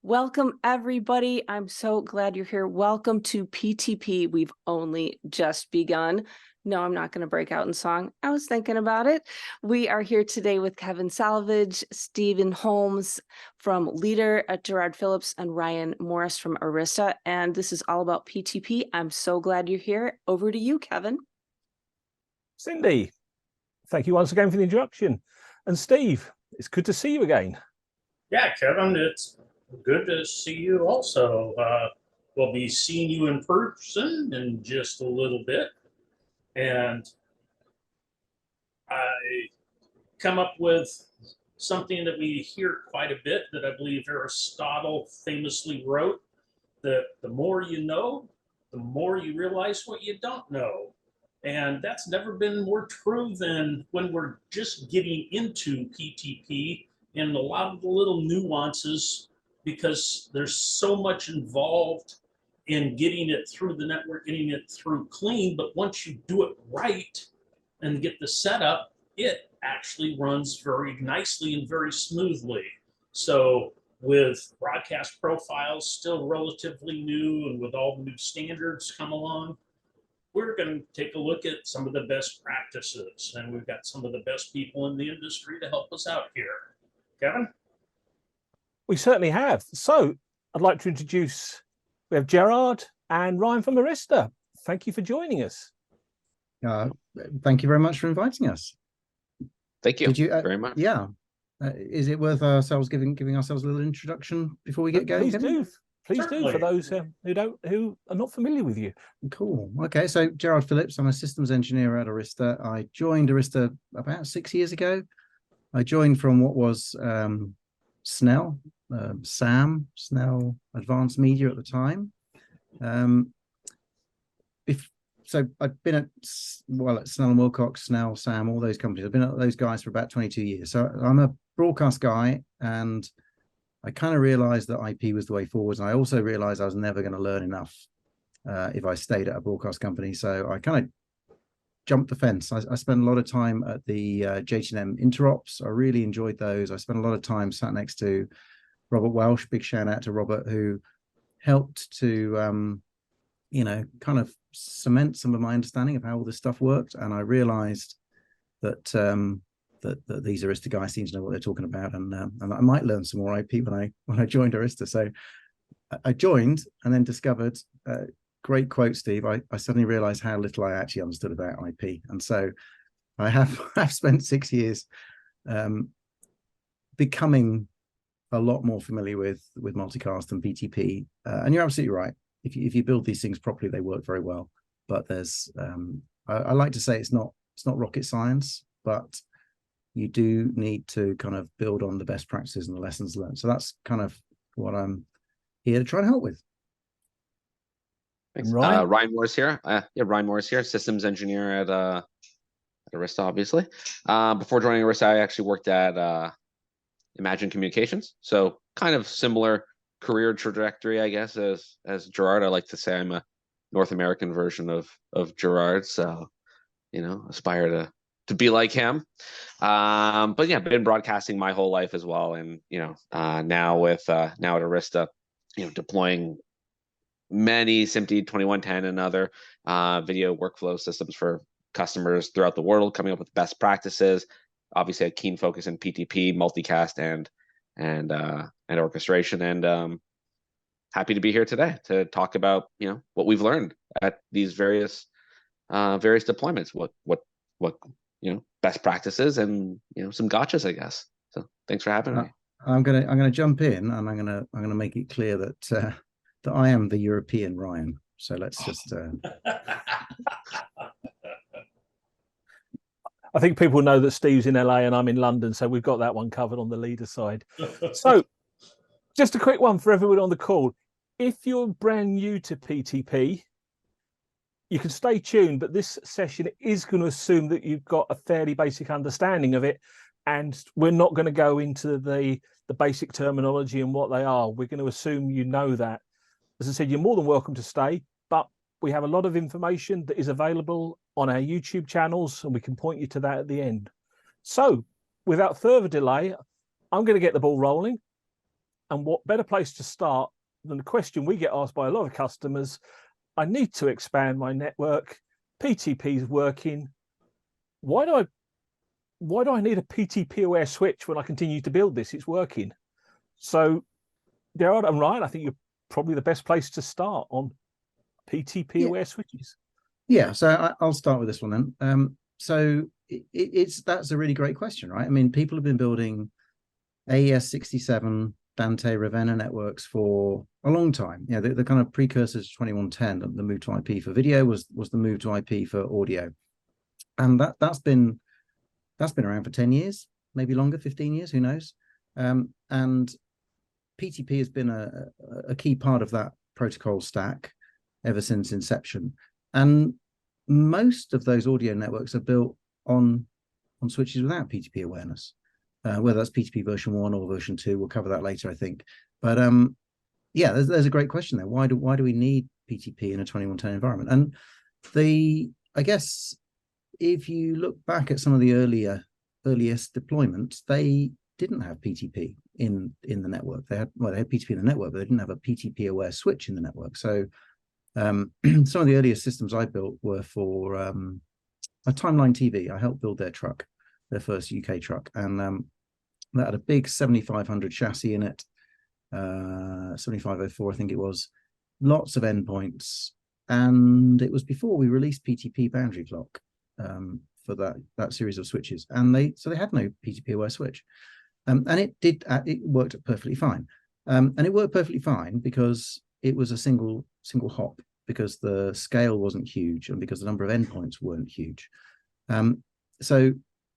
Welcome, everybody. I'm so glad you're here. Welcome to PTP. We've only just begun. No, I'm not going to break out in song. I was thinking about it. We are here today with Kevin Salvage, Stephen Holmes from Leader at Gerard Phillips, and Ryan Morris from Arista. And this is all about PTP. I'm so glad you're here. Over to you, Kevin. Cindy, thank you once again for the introduction. And Steve, it's good to see you again. Yeah, Kevin, it's good to see you also. We'll be seeing you in person in just a little bit. And I come up with something that we hear quite a bit that I believe Aristotle famously wrote, that the more you know, the more you realize what you don't know. And that's never been more true than when we're just getting into PTP and a lot of the little nuances, because there's so much involved in getting it through the network, getting it through clean. But once you do it right and get the setup, it actually runs very nicely and very smoothly. So with broadcast profiles still relatively new and with all the new standards come along, we're going to take a look at some of the best practices. And we've got some of the best people in the industry to help us out here. Kevin? We certainly have. So I'd like to introduce, we have Gerard and Ryan from Arista. Thank you for joining us. Thank you very much for inviting us. Thank you, very much. Yeah. Is it worth ourselves giving ourselves a little introduction before we get going? Please do, for those who are not familiar with you. Cool. Okay, so Gerard Phillips, I'm a systems engineer at Arista. I joined Arista about 6 years ago. I joined from what was Snell, Snell Advanced Media at the time. So I've been at Snell and Wilcox, Snell, Sam, all those companies. I've been at those guys for about 22 years. So I'm a broadcast guy, and I kind of realized that IP was the way forward. And I also realized I was never going to learn enough if I stayed at a broadcast company. So I kind of jumped the fence. I spent a lot of time at the JTM Interops. I really enjoyed those. I spent a lot of time sat next to Robert Welsh. Big shout out to Robert, who helped to, kind of cement some of my understanding of how all this stuff worked. And I realized that that these Arista guys seem to know what they're talking about, and I might learn some more IP when I joined Arista. So I joined and then discovered, great quote, Steve, I suddenly realized how little I actually understood about IP. And so I have spent 6 years becoming a lot more familiar with multicast and PTP. And you're absolutely right. If you build these things properly, they work very well. But there's I like to say it's not rocket science, but you do need to kind of build on the best practices and the lessons learned. So that's kind of what I'm here to try and help with. Thanks. Ryan Morris here. Ryan Morris here, systems engineer at Arista, obviously. Before joining Arista, I actually worked at Imagine Communications. So kind of similar career trajectory, I guess, as Gerard. I like to say I'm a North American version of Gerard. So, aspire to be like him. But yeah, been broadcasting my whole life as well. And, now at Arista, deploying many SMPTE 2110 and other video workflow systems for customers throughout the world, coming up with best practices. Obviously, a keen focus in PTP, multicast, and orchestration. And happy to be here today to talk about what we've learned at these various deployments. What best practices and some gotchas, I guess. So thanks for having me. I'm gonna jump in, and I'm gonna make it clear that that I am the European Ryan. So let's just. I think people know that Steve's in LA and I'm in London, so we've got that one covered on the leader side. So, just a quick one for everyone on the call. If you're brand new to PTP, you can stay tuned, but this session is going to assume that you've got a fairly basic understanding of it, and we're not going to go into the basic terminology and what they are. We're going to assume you know that. As I said, you're more than welcome to stay, but we have a lot of information that is available on our YouTube channels, and we can point you to that at the end. So, without further delay, I'm going to get the ball rolling. And what better place to start than the question we get asked by a lot of customers: I need to expand my network. PTP is working. Why do I need a PTP aware switch when I continue to build this? It's working. So, Gerard, I'm right. I think you're probably the best place to start on PTP aware switches. Yeah, so I'll start with this one then. So that's a really great question, right? I mean, people have been building AES 67 Dante Ravenna networks for a long time. You know, the kind of precursors to 2110, the move to IP for video was the move to IP for audio, and that's been around for 10 years, maybe longer, 15 years, who knows? And PTP has been a key part of that protocol stack ever since inception. And most of those audio networks are built on switches without PTP awareness, whether that's PTP version 1 or version 2. We'll cover that later, I think. But yeah, there's a great question there. Why do we need PTP in a 2110 environment? And I guess if you look back at some of the earliest deployments, they didn't have PTP in the network. They had PTP in the network, but they didn't have a PTP aware switch in the network. So some of the earliest systems I built were for a Timeline TV. I helped build their truck, their first UK truck, and that had a big 7500 chassis in it, 7504 I think it was, lots of endpoints, and it was before we released PTP boundary clock for that series of switches, and they had no PTP aware switch, and it worked perfectly fine, and it worked perfectly fine because it was a single hop, because the scale wasn't huge and because the number of endpoints weren't huge. So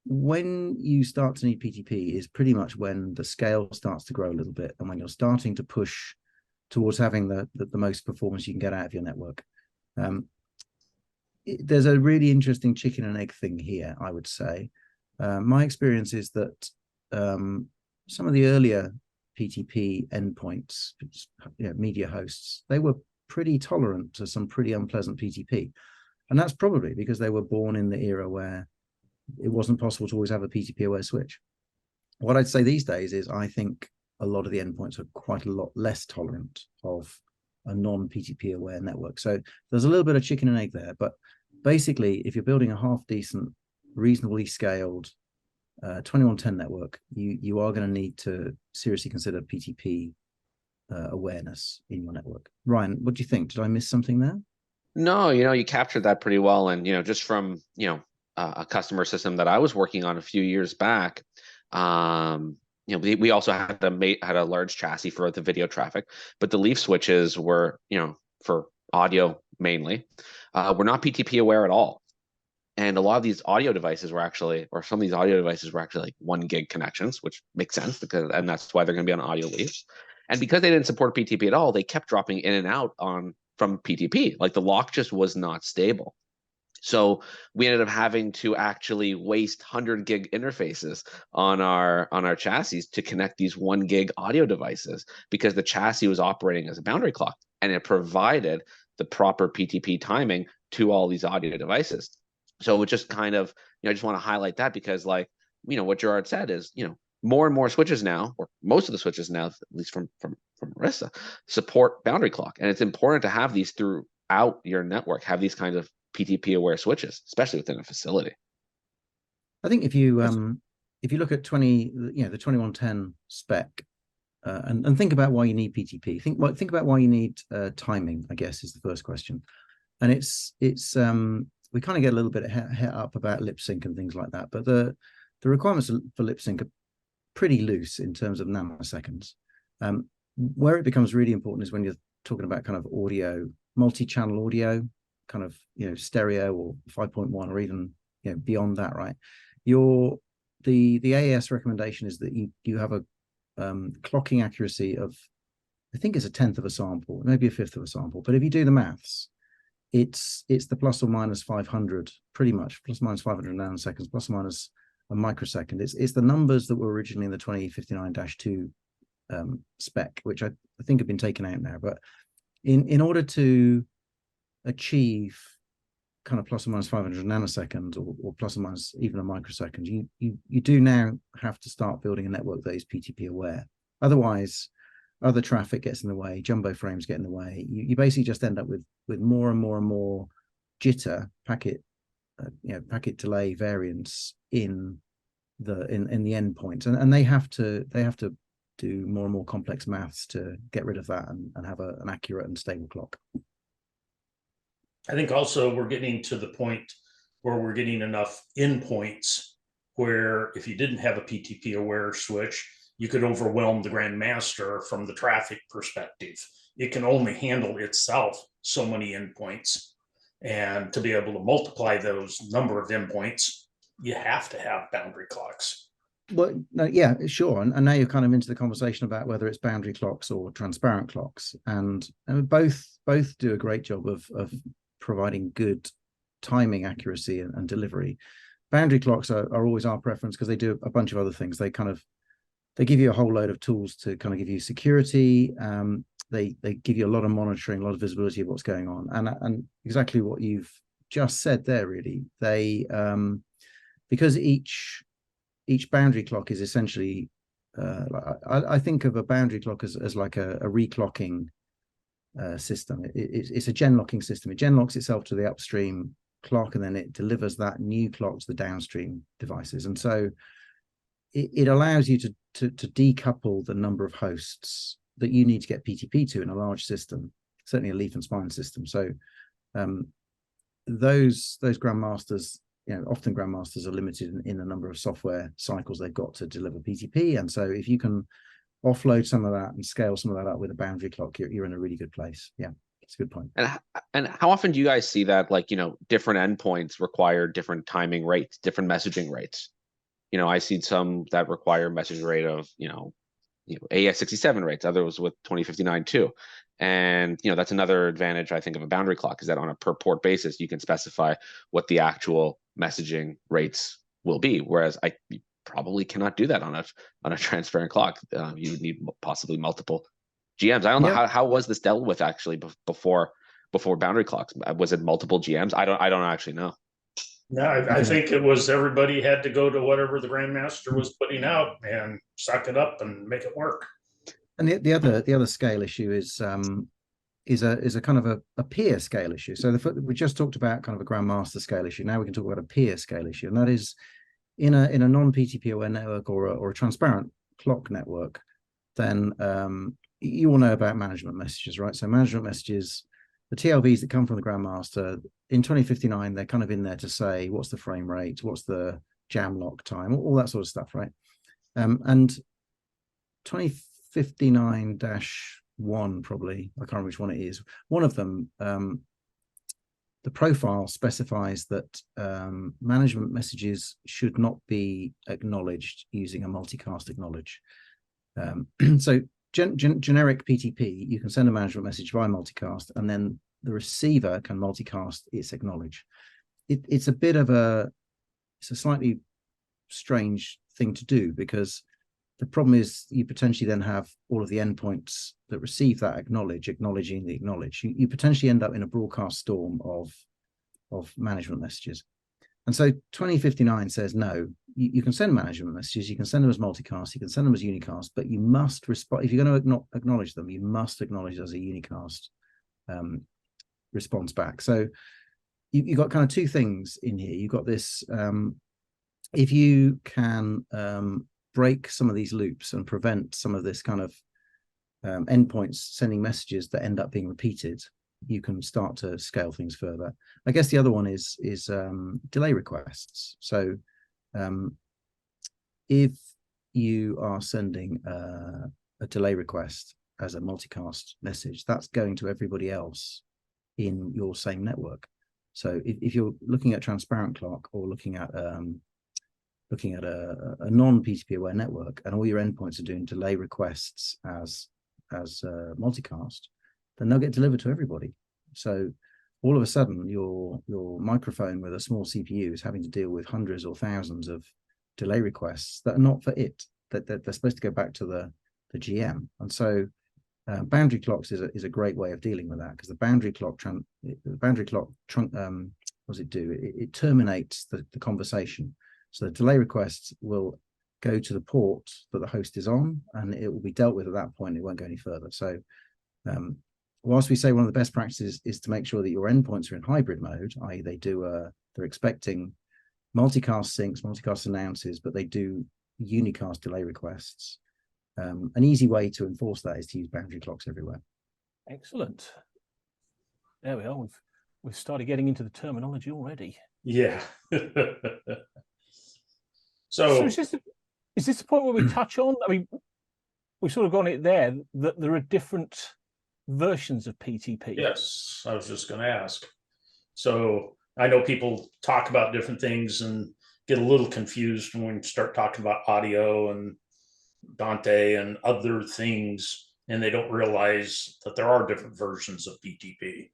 when you start to need PTP is pretty much when the scale starts to grow a little bit, and when you're starting to push towards having the most performance you can get out of your network. There's a really interesting chicken and egg thing here, I would say. My experience is that some of the earlier PTP endpoints, media hosts, they were pretty tolerant to some pretty unpleasant PTP. And that's probably because they were born in the era where it wasn't possible to always have a PTP aware switch. What I'd say these days is I think a lot of the endpoints are quite a lot less tolerant of a non-PTP aware network. So there's a little bit of chicken and egg there, but basically, if you're building a half decent, reasonably scaled 2110 network, you are going to need to seriously consider PTP awareness in your network. Ryan, what do you think? Did I miss something there? No, you captured that pretty well. And, just from, a customer system that I was working on a few years back, we also had a large chassis for the video traffic, but the leaf switches were, for audio mainly, were not PTP aware at all. And a lot of these audio devices were actually, or some of these audio devices were actually like 1 gig connections, which makes sense and that's why they're going to be on audio leafs. And because they didn't support PTP at all, they kept dropping in and out from PTP. Like the lock just was not stable. So we ended up having to actually waste 100 gig interfaces on our chassis to connect these 1 gig audio devices, because the chassis was operating as a boundary clock and it provided the proper PTP timing to all these audio devices. So it just kind of, I just want to highlight that because, like, what Gerard said is, more and more switches now, or most of the switches now, at least from Arista, support boundary clock. And it's important to have these throughout your network, have these kinds of PTP aware switches, especially within a facility. I think if you look at the 2110 spec and think about why you need PTP, think about why you need timing, I guess, is the first question. And it's we kind of get a little bit het up about lip sync and things like that, but the requirements for lip sync are pretty loose in terms of nanoseconds. Where it becomes really important is when you're talking about kind of audio, multi-channel audio, kind of stereo or 5.1 or even beyond that, right? The AES recommendation is that you have a clocking accuracy of, I think it's 1/10 of a sample, maybe 1/5 of a sample, but if you do the maths, it's the plus or minus 500, pretty much plus or minus 500 nanoseconds, plus or minus a microsecond. It's the numbers that were originally in the 2059-2 spec, which I think have been taken out now. But in order to achieve kind of plus or minus 500 nanoseconds or plus or minus even a microsecond, you do now have to start building a network that is PTP aware. Otherwise, other traffic gets in the way, jumbo frames get in the way. You basically just end up with more and more and more jitter, packet delay variance in the endpoints, and they have to do more and more complex maths to get rid of that and have an accurate and stable clock. I think also we're getting to the point where we're getting enough endpoints where if you didn't have a PTP aware switch, you could overwhelm the grandmaster from the traffic perspective. It can only handle itself so many endpoints. And to be able to multiply those number of endpoints, you have to have boundary clocks. Well, no, yeah, sure. And now you're kind of into the conversation about whether it's boundary clocks or transparent clocks. And both do a great job of providing good timing accuracy and delivery. Boundary clocks are always our preference because they do a bunch of other things. They give you a whole load of tools to kind of give you security. They give you a lot of monitoring, a lot of visibility of what's going on, and exactly what you've just said there. Really, they because each boundary clock is essentially I think of a boundary clock as like a reclocking system. It's a genlocking system. It genlocks itself to the upstream clock, and then it delivers that new clock to the downstream devices. And so it allows you to decouple the number of hosts that you need to get PTP to in a large system, certainly a leaf and spine system. So those grandmasters, often grandmasters are limited in the number of software cycles they've got to deliver PTP. And so if you can offload some of that and scale some of that up with a boundary clock, you're in a really good place. Yeah, it's a good point. And how often do you guys see that, like, different endpoints require different timing rates, different messaging rates? I see some that require message rate of, AES67 rates, others with 2059 too. And, that's another advantage, I think, of a boundary clock, is that on a per port basis, you can specify what the actual messaging rates will be. Whereas you probably cannot do that on a transparent clock. You would need possibly multiple GMs. I don't know how was this dealt with actually before boundary clocks. Was it multiple GMs? I don't actually know. No, I think it was everybody had to go to whatever the grandmaster was putting out and suck it up and make it work. And the other scale issue is a kind of a peer scale issue. So we just talked about kind of a grandmaster scale issue. Now we can talk about a peer scale issue, and that is in a non-PTP aware network or a transparent clock network. Then you all know about management messages, right? So management messages, the TLVs that come from the grandmaster in 2059, they're kind of in there to say what's the frame rate, what's the jam lock time, all that sort of stuff, right? And 2059-1, probably, I can't remember which one it is. One of them, the profile specifies that management messages should not be acknowledged using a multicast acknowledge. So generic PTP, you can send a management message via multicast, and then the receiver can multicast its acknowledge. It's a slightly strange thing to do, because the problem is you potentially then have all of the endpoints that receive that acknowledging the acknowledge. You potentially end up in a broadcast storm of management messages. And so 2059 says, no, you can send management messages, you can send them as multicast, you can send them as unicast, but you must respond. If you're going to acknowledge them, you must acknowledge as a unicast response back. So you've got kind of two things in here. You've got this, if you can break some of these loops and prevent some of this kind of endpoints sending messages that end up being repeated, you can start to scale things further. I guess the other one is delay requests. So if you are sending a delay request as a multicast message, that's going to everybody else in your same network. So if you're looking at transparent clock or looking at a non-PTP aware network, and all your endpoints are doing delay requests as multicast, then they'll get delivered to everybody. So all of a sudden, your microphone with a small CPU is having to deal with hundreds or thousands of delay requests that are not for it, that they're supposed to go back to the GM. And so boundary clocks is a great way of dealing with that, because the boundary clock what does it do? It terminates the conversation. So the delay requests will go to the port that the host is on, and it will be dealt with at that point. It won't go any further. So whilst we say one of the best practices is to make sure that your endpoints are in hybrid mode, i.e. they're expecting multicast syncs, multicast announces, but they do unicast delay requests. An easy way to enforce that is to use boundary clocks everywhere. Excellent. There we are. We've started getting into the terminology already. Yeah. So So is this the point where we touch on? I mean, we've sort of gone it there that there are different versions of PTP. yes, I was just going to ask. So I know people talk about different things and get a little confused when we start talking about audio and Dante and other things, and they don't realize that there are different versions of PTP.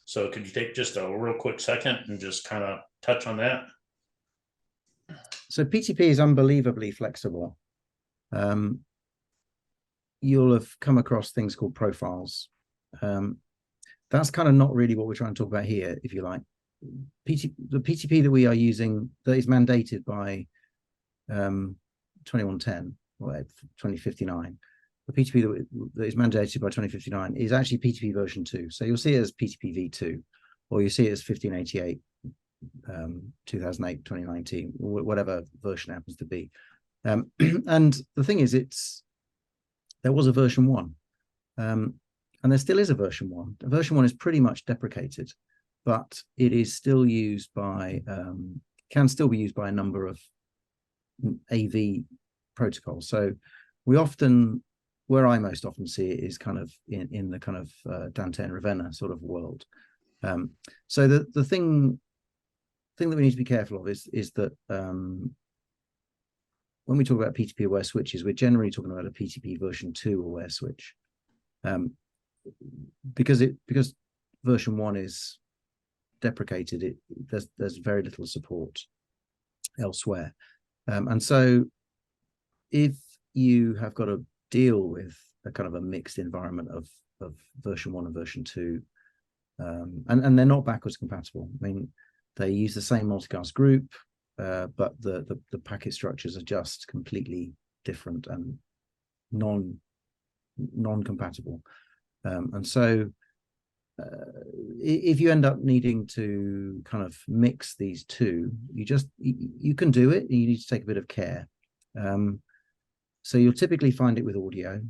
So could you take just a real quick second and just kind of touch on that? So PTP is unbelievably flexible. You'll have come across things called profiles. That's kind of not really what we're trying to talk about here, if you like. The PTP that we are using, that is mandated by 2110 or 2059, the PTP that is mandated by 2059 is actually PTP version 2. So you'll see it as PTP v2, or you see it as 1588, 2008, 2019, whatever version it happens to be. And the thing is, there was a version 1, and there still is a version 1. The version 1 is pretty much deprecated, but it is still used by, can still be used by a number of AV protocols. So we often, where I most often see it is kind of in the kind of Dante and Ravenna sort of world. So the thing that we need to be careful of is that when we talk about PTP aware switches, we're generally talking about a PTP version 2 aware switch, because version 1 is deprecated. There's very little support elsewhere, and so if you have got to deal with a kind of a mixed environment of version 1 and version 2, and they're not backwards compatible. I mean, they use the same multicast group, but the packet structures are just completely different and non-compatible. And so if you end up needing to kind of mix these two, you can do it. You need to take a bit of care. So you'll typically find it with audio.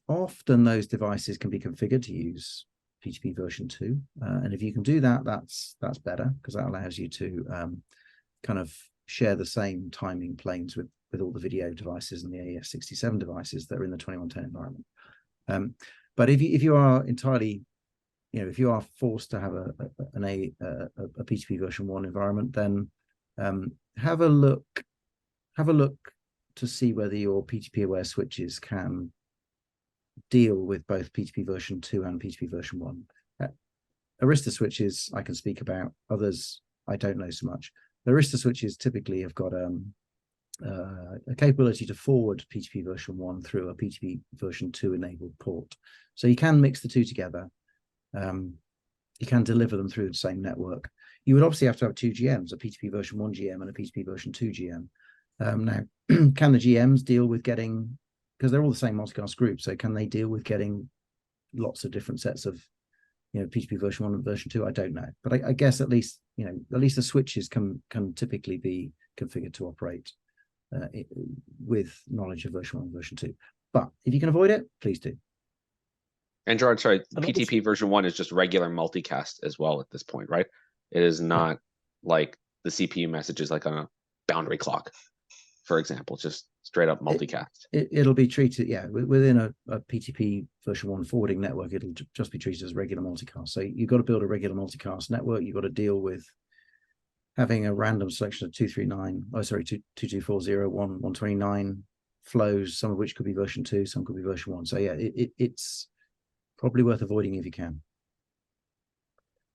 Often those devices can be configured to use PTP version 2, and if you can do that, that's better, because that allows you to kind of share the same timing planes with all the video devices and the AES67 devices that are in the 2110 environment. But if you are entirely, if you are forced to have a PTP version 1 environment, then have a look to see whether your PTP aware switches can deal with both PTP version 2 and PTP version 1. Arista switches I can speak about, others I don't know so much. The Arista switches typically have got a capability to forward PTP version 1 through a PTP version 2 enabled port. So you can mix the two together. You can deliver them through the same network. You would obviously have to have two GMs, a PTP version 1 GM and a PTP version 2 GM. Now, can the GMs deal with getting, because they're all the same multicast group, so can they deal with getting lots of different sets of PTP version 1 and version 2? I don't know, but I guess at least the switches can typically be configured to operate with knowledge of version 1 and version 2. But if you can avoid it, please do. And Gerard, sorry, PTP version 1 is just regular multicast as well at this point, right? It is not like the CPU messages like on a boundary clock, for example, just straight up multicast. It'll be treated, within a PTP version 1 forwarding network, it'll just be treated as regular multicast. So you've got to build a regular multicast network. You've got to deal with having a random selection of 2240, 129 flows, some of which could be version 2, some could be version 1. So yeah, it's probably worth avoiding if you can.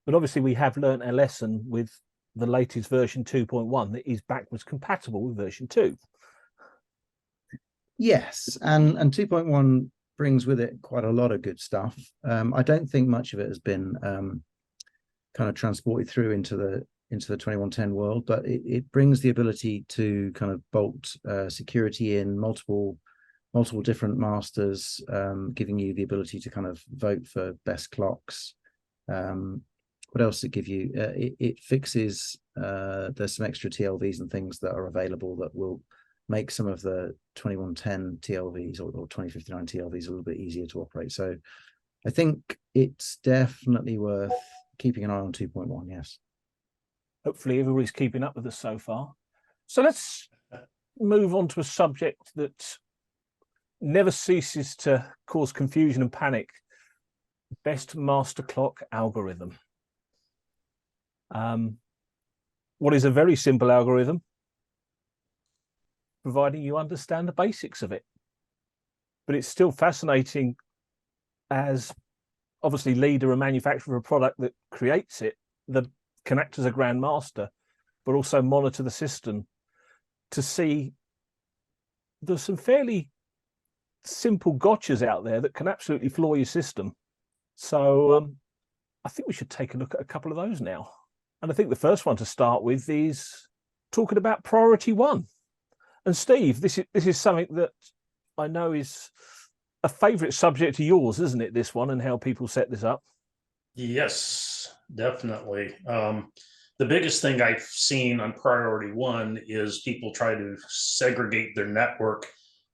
But obviously we have learned a lesson with the latest version 2.1 that is backwards compatible with version 2. Yes, and 2.1 brings with it quite a lot of good stuff. I don't think much of it has been kind of transported through into into the 2110 world, but it brings the ability to kind of bolt security in multiple different masters, giving you the ability to kind of vote for best clocks. What else does it give you? It fixes, there's some extra TLVs and things that are available that will make some of the 2110 TLVs or 2059 TLVs a little bit easier to operate. So I think it's definitely worth keeping an eye on 2.1, yes. Hopefully everybody's keeping up with us so far. So let's move on to a subject that never ceases to cause confusion and panic. Best master clock algorithm. What is a very simple algorithm, providing you understand the basics of it. But it's still fascinating as obviously leader and manufacturer of a product that creates it, can act as a grandmaster, but also monitor the system to see there's some fairly simple gotchas out there that can absolutely floor your system. So I think we should take a look at a couple of those now. And I think the first one to start with is talking about priority one. And Steve, this is something that I know is a favorite subject of yours, isn't it, this one, and how people set this up? Yes, definitely. The biggest thing I've seen on priority one is people try to segregate their network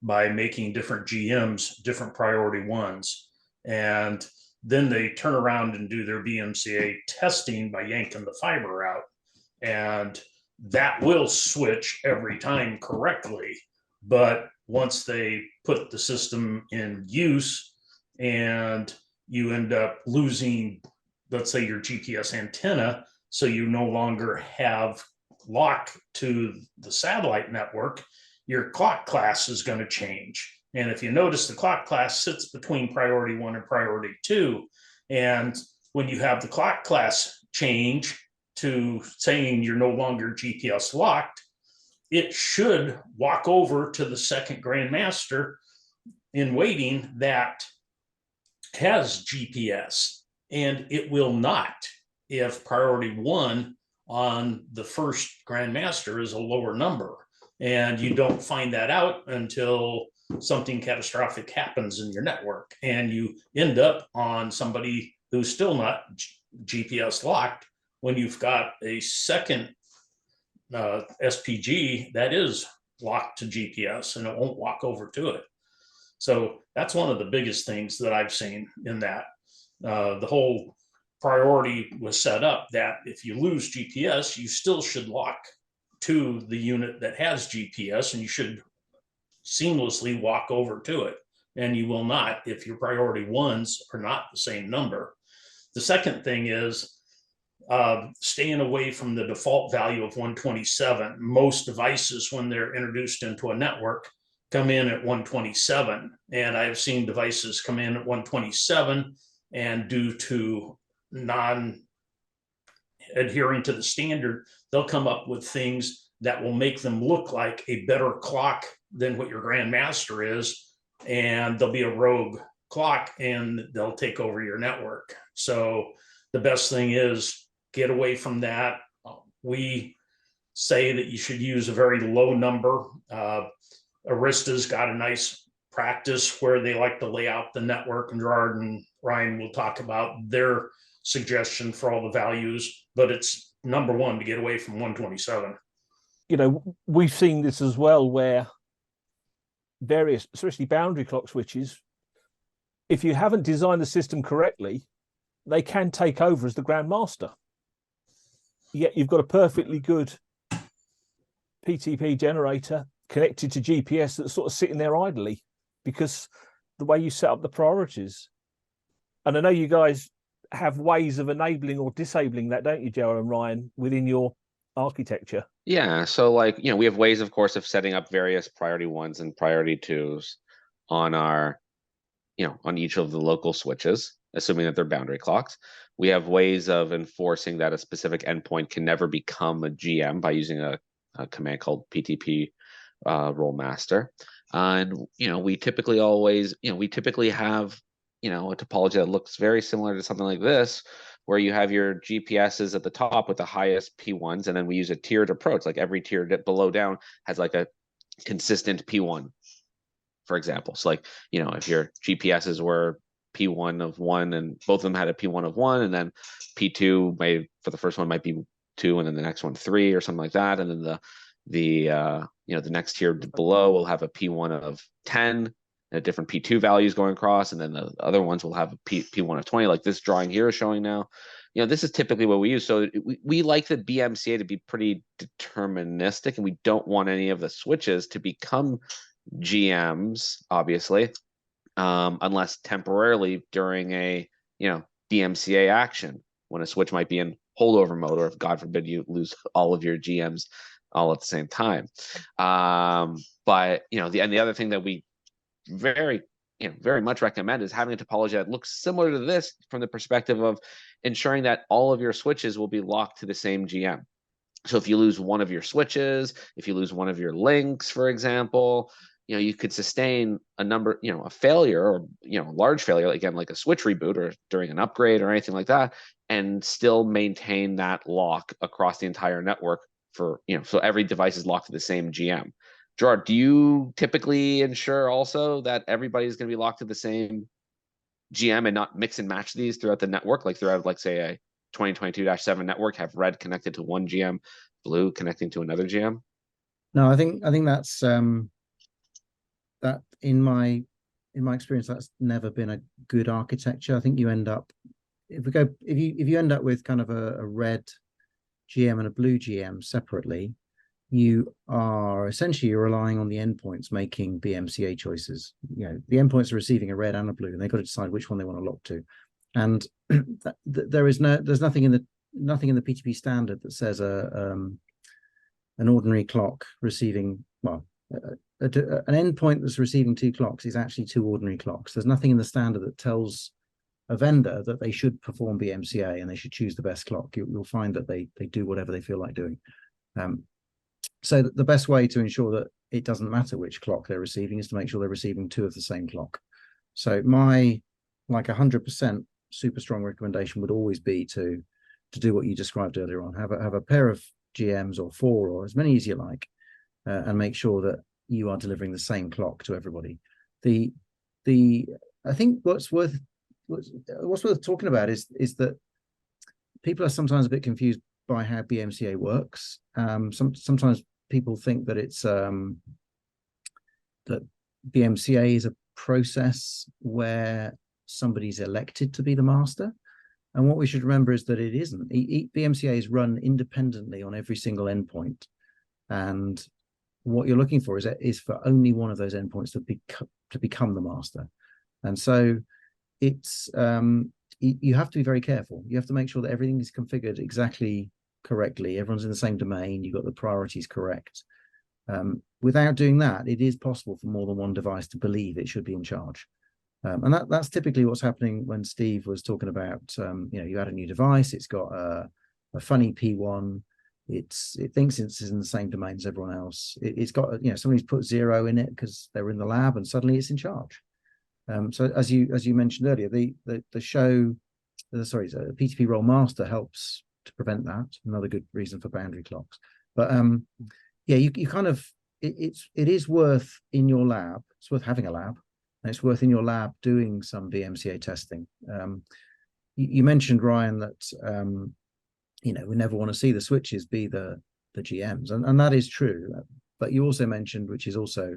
by making different GMs, different priority ones. And then they turn around and do their BMCA testing by yanking the fiber out. And that will switch every time correctly. But once they put the system in use and you end up losing, let's say, your GPS antenna, so you no longer have lock to the satellite network, your clock class is going to change. And if you notice, the clock class sits between priority one and priority two. And when you have the clock class change to saying you're no longer GPS locked, it should walk over to the second grandmaster in waiting that has GPS, and it will not if priority one on the first grandmaster is a lower number. And you don't find that out until something catastrophic happens in your network and you end up on somebody who's still not GPS locked when you've got a second SPG that is locked to GPS and it won't walk over to it. So that's one of the biggest things that I've seen in that. The whole priority was set up that if you lose GPS, you still should lock to the unit that has GPS, and you should seamlessly walk over to it. And you will not if your priority ones are not the same number. The second thing is staying away from the default value of 127. Most devices, when they're introduced into a network, come in at 127. And I've seen devices come in at 127, and due to non-adhering to the standard, they'll come up with things that will make them look like a better clock than what your grandmaster is. And there'll be a rogue clock and they'll take over your network. So the best thing is get away from that. We say that you should use a very low number. Arista's got a nice practice where they like to lay out the network, and Gerard and Ryan will talk about their suggestion for all the values, but it's number one to get away from 127. You know, we've seen this as well where various, especially boundary clock switches, if you haven't designed the system correctly, they can take over as the grandmaster. Yet you've got a perfectly good PTP generator connected to GPS that's sort of sitting there idly because the way you set up the priorities. And I know you guys have ways of enabling or disabling that, don't you, Joe and Ryan, within your architecture? Yeah, so like, we have ways, of course, of setting up various priority ones and priority twos on our, on each of the local switches, assuming that they're boundary clocks. We have ways of enforcing that a specific endpoint can never become a GM by using a command called PTP role master. And, we typically always, we typically have, a topology that looks very similar to something like this, where you have your GPSs at the top with the highest P1s, and then we use a tiered approach. Like every tier below down has like a consistent P1, for example. So like, you know, if your GPSs were P1 of 1 and both of them had a P1 of 1, and then P2 may, for the first one might be 2, and then the next one 3 or something like that, and then the you know, the next tier below will have a P1 of 10 and different P2 values going across, and then the other ones will have a P1 of 20, like this drawing here is showing now. You know, this is typically what we use. So we like the BMCA to be pretty deterministic, and we don't want any of the switches to become GMs, obviously, unless temporarily during a, you know, DMCA action, when a switch might be in holdover mode, or if God forbid you lose all of your GMs all at the same time. But you know, the other thing that we very much recommend is having a topology that looks similar to this, from the perspective of ensuring that all of your switches will be locked to the same GM. So if you lose one of your switches, if you lose one of your links, for example, you know, you could sustain a number, you know, a failure, or, you know, large failure, again, like a switch reboot or during an upgrade or anything like that, and still maintain that lock across the entire network for, you know, so every device is locked to the same GM. Gerard, do you typically ensure also that everybody's going to be locked to the same GM and not mix and match these throughout the network, like throughout, like, say, a 2022-7 network, have red connected to one GM, blue connecting to another GM? No, I think that's that in my experience, that's never been a good architecture. I think you end up, if you end up with kind of a red GM and a blue GM separately, you are essentially relying on the endpoints making BMCA choices. You know, the endpoints are receiving a red and a blue, and they've got to decide which one they want to lock to. And there's nothing in the PTP standard that says an ordinary clock receiving, well, an endpoint that's receiving 2 clocks is actually 2 ordinary clocks. There's nothing in the standard that tells a vendor that they should perform BMCA and they should choose the best clock. You'll find that they do whatever they feel like doing. So the best way to ensure that it doesn't matter which clock they're receiving is to make sure they're receiving 2 of the same clock. So my, like, 100% super strong recommendation would always be to do what you described earlier on. Have a pair of GMs, or 4, or as many as you like, and make sure that you are delivering the same clock to everybody. I think what's worth talking about is that people are sometimes a bit confused by how BMCA works. Sometimes people think that it's that BMCA is a process where somebody's elected to be the master, and what we should remember is that it isn't. BMCA is run independently on every single endpoint, and what you're looking for is for only one of those endpoints to become the master. And so it's you have to be very careful. You have to make sure that everything is configured exactly correctly. Everyone's in the same domain. You've got the priorities correct. Without doing that, it is possible for more than one device to believe it should be in charge. And that's typically what's happening when Steve was talking about, you know, you add a new device, it's got a funny P1, it thinks it's in the same domain as everyone else. It's got, you know, somebody's put 0 in it because they were in the lab, and suddenly it's in charge. So as you mentioned earlier, the PTP role master helps to prevent that. Another good reason for boundary clocks. But yeah, you kind of, it is worth in your lab. It's worth having a lab, and it's worth in your lab doing some BMCA testing. You mentioned, Ryan, that you know, we never want to see the switches be the GMs, and that is true. But you also mentioned, which is also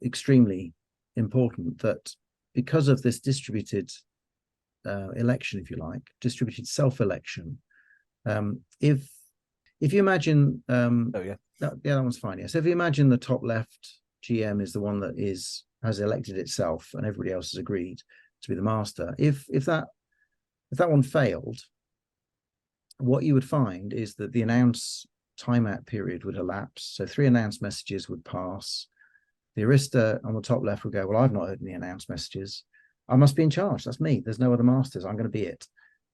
extremely important, that because of this distributed election, if you like, distributed self-election, if you imagine that one's fine. Yeah. So if you imagine the top left GM is the one that has elected itself and everybody else has agreed to be the master. If that one failed, what you would find is that the announce timeout period would elapse. So 3 announce messages would pass. The Arista on the top left would go, well, I've not heard any announce messages. I must be in charge. That's me. There's no other masters. I'm going to be it.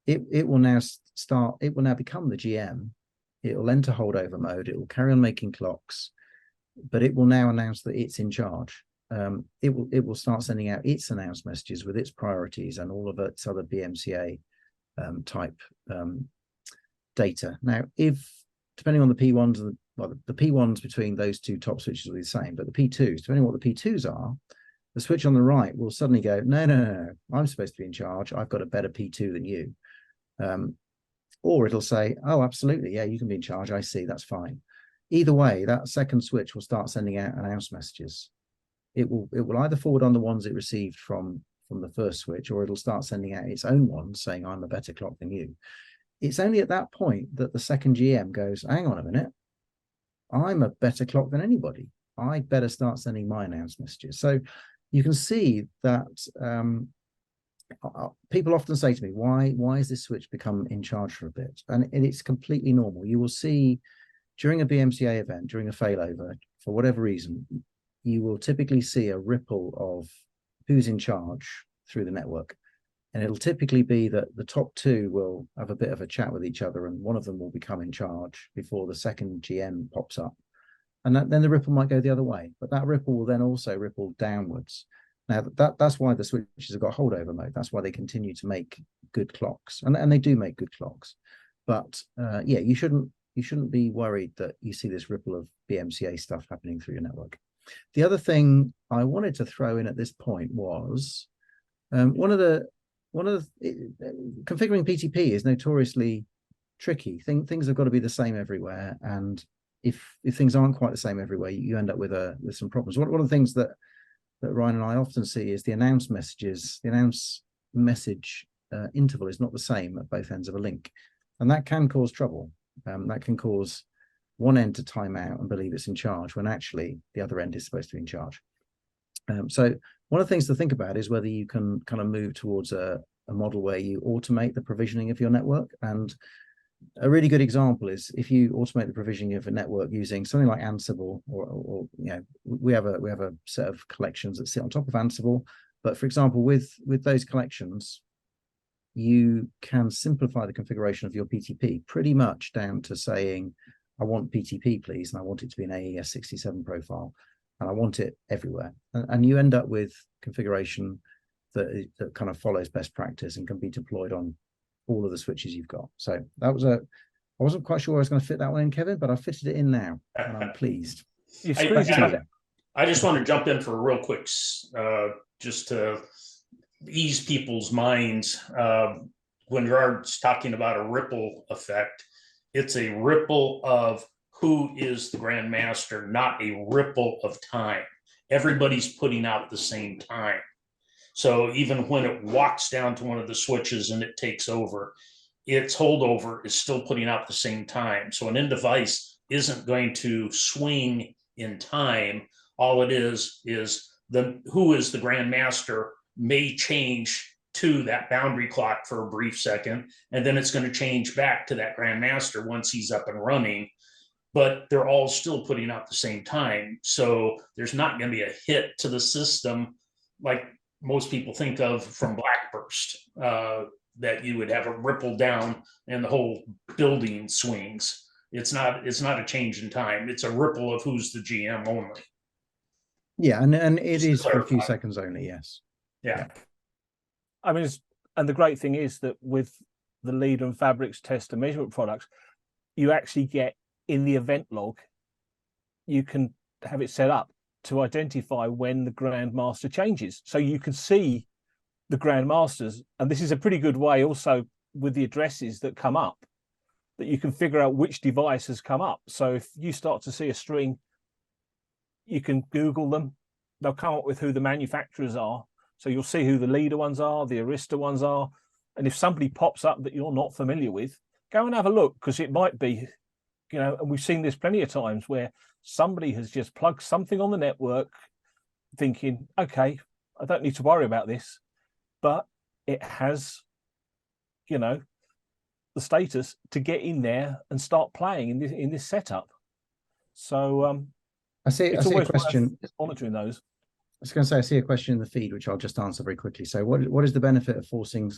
It will now start. It will now become the GM. It will enter holdover mode. It will carry on making clocks, but it will now announce that it's in charge. It will start sending out its announce messages with its priorities and all of its other BMCA type data. Now, if depending on the P1s and the P1s between those two top switches will be the same, but the P2s, depending on what the P2s are, the switch on the right will suddenly go, no, I'm supposed to be in charge. I've got a better P2 than you. Or it'll say, oh, absolutely, yeah, you can be in charge. I see, that's fine. Either way, that second switch will start sending out announce messages. It will either forward on the ones it received from the first switch, or it'll start sending out its own ones saying, I'm a better clock than you. It's only at that point that the second GM goes, hang on a minute, I'm a better clock than anybody. I'd better start sending my announce messages. So you can see that people often say to me, why has this switch become in charge for a bit? And it's completely normal. You will see during a BMCA event, during a failover, for whatever reason, you will typically see a ripple of who's in charge through the network. And it'll typically be that the top two will have a bit of a chat with each other, and one of them will become in charge before the second GM pops up. And then the ripple might go the other way, but that ripple will then also ripple downwards. Now, that's why the switches have got holdover mode. That's why they continue to make good clocks, and they do make good clocks. But yeah, you shouldn't be worried that you see this ripple of BMCA stuff happening through your network. The other thing I wanted to throw in at this point was configuring PTP is notoriously tricky. Things have got to be the same everywhere, and if things aren't quite the same everywhere, you end up with some problems. One of the things that Ryan and I often see is the announce messages. The announce message interval is not the same at both ends of a link, and that can cause trouble. That can cause one end to time out and believe it's in charge when actually the other end is supposed to be in charge. So one of the things to think about is whether you can kind of move towards a model where you automate the provisioning of your network. And a really good example is if you automate the provisioning of a network using something like Ansible, or you know, we have a set of collections that sit on top of Ansible. But for example, with those collections, you can simplify the configuration of your PTP pretty much down to saying, I want PTP, please, and I want it to be an AES 67 profile, and I want it everywhere. And you end up with configuration that kind of follows best practice and can be deployed on all of the switches you've got. So that was I wasn't quite sure I was going to fit that one in, Kevin, but I fitted it in now, and I'm pleased. I just want to jump in for a real quick, just to ease people's minds. When Gerard's talking about a ripple effect, it's a ripple of who is the grandmaster, not a ripple of time. Everybody's putting out the same time. So even when it walks down to one of the switches and it takes over, its holdover is still putting out the same time. So an end device isn't going to swing in time. All it is who is the grandmaster may change to that boundary clock for a brief second, and then it's going to change back to that grandmaster once he's up and running. But they're all still putting out the same time. So there's not going to be a hit to the system like most people think of from Blackburst, that you would have a ripple down and the whole building swings. It's not a change in time. It's a ripple of who's the GM only. Yeah, and it is for a few seconds only, yes. Yeah. I mean, and the great thing is that with the Leader and Fabrics test and measurement products, you actually get in the event log, you can have it set up to identify when the grandmaster changes. So you can see the grandmasters, and this is a pretty good way also with the addresses that come up, that you can figure out which device has come up. So if you start to see a string, you can Google them. They'll come up with who the manufacturers are. So you'll see who the Leader ones are, the Arista ones are. And if somebody pops up that you're not familiar with, go and have a look, because it might be, you know, and we've seen this plenty of times where somebody has just plugged something on the network thinking, okay, I don't need to worry about this, but it has, you know, the status to get in there and start playing in this setup. So I see a question monitoring those. I was going to say, I see a question in the feed, which I'll just answer very quickly. So what is the benefit of forcing